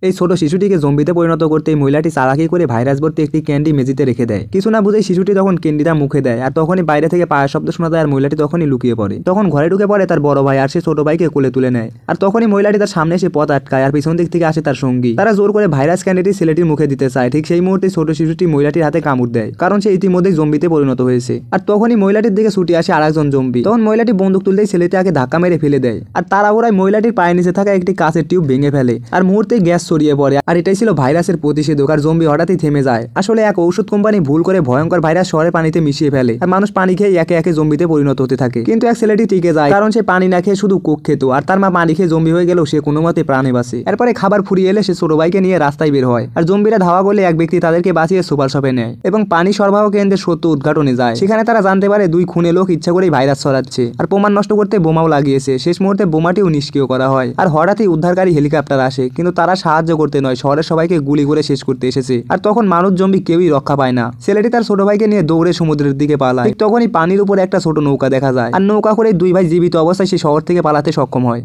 এই ছোট শিশুটিকে জম্বিতে পরিণত করতে এই মহিলাটি চালাকি করে ভাইরাস ভর্তি একটি ক্যান্ডি মেঝেতে রেখে দেয়। কিছু না বুঝে শিশুটি তখন ক্যান্ডিটা মুখে দেয় আর তখনই বাইরে থেকে পায়ের শব্দ শোনা যায় আর মহিলাটি তখনই লুকিয়ে পড়ে। তখন ঘরে ঢুকে পড়ে তার বড় ভাই আর সে ছোট ভাইকে কোলে তুলে নেয়। আর তখনই মহিলাটি তার সামনে এসে পথ আটকায় আর পিছন দিক থেকে আসে তার সঙ্গী। তারা জোর করে ভাইরাস ক্যান্ডিটি ছেলেটির মুখে দিতে চায়। ঠিক সেই মুহূর্তে ছোট শিশুটি মহিলাটির হাতে কামড় দেয়, কারণ সে ইতিমধ্যেই জম্বিতে পরিণত হয়েছে। আর তখনই মহিলাটির দিকে ছুটে আসে আরেকজন জম্বি। তখন মহিলাটি বন্দুক তুলতেই ছেলেটি আগে ধাক্কা মেরে ফেলে দেয় আর তাড়াহুড়ায় মহিলাটির পায়ের নিচে থাকা একটি কাঁচের টিউব ভেঙে ফেলে আর মুহূর্তেই গ্যাস ছড়িয়ে পড়ে। আর এটাই ছিল ভাইরাসের প্রতিষেধক। আর জম্বি হঠাৎই থেমে যায়। আসলে এক ঔষধ কোম্পানি ভুল করে ভয়ঙ্কর ভাইরাস শহরের পানিতে মিশিয়ে ফেলে আর মানুষ পানি খেয়ে একে একে জম্বিতে পরিণত হতে থাকে। কিন্তু এক ছেলেটি টিকে যায়, কারণ সে পানি না খেয়ে শুধু কোক খেত আর তার মা পানি খেয়ে জম্বি হয়ে গেলেও সে কোনো মতে প্রাণে বাঁচে। এরপরে খাবার ফুরিয়ে এলে সে ছোট ভাইকে নিয়ে রাস্তায় বের হয় আর জম্বিরা ধাওয়া করলে এক ব্যক্তি তাদেরকে বাঁচিয়ে সুপার শপে নেয় এবং পানি সরবরাহ কেন্দ্রের সত্য উদ্ঘাটনে যায়। সেখানে তারা জানতে পারে দুই খুনে লোক ইচ্ছা করেই ভাইরাস ছড়াচ্ছে আর প্রমাণ নষ্ট করতে বোমাও লাগিয়েছে। শেষ মুহূর্তে বোমাটিও নিষ্ক্রিয় করা হয় আর হঠাৎই উদ্ধারকারী হেলিকপ্টার আসে, কিন্তু তারা সাহায্য করতে নয়, শহরের সবাইকে গুলি করে শেষ করতে এসেছে। আর তখন মানুষ জম্বি কেউই রক্ষা পায় না। ছেলেটি তার ছোট ভাইকে নিয়ে দৌড়ে সমুদ্রের দিকে পালায়। ঠিক তখনই পানির উপরে একটা ছোট নৌকা দেখা যায় আর নৌকা করে দুই ভাই জীবিত অবস্থায় সে শহর থেকে পালাতে সক্ষম হয়।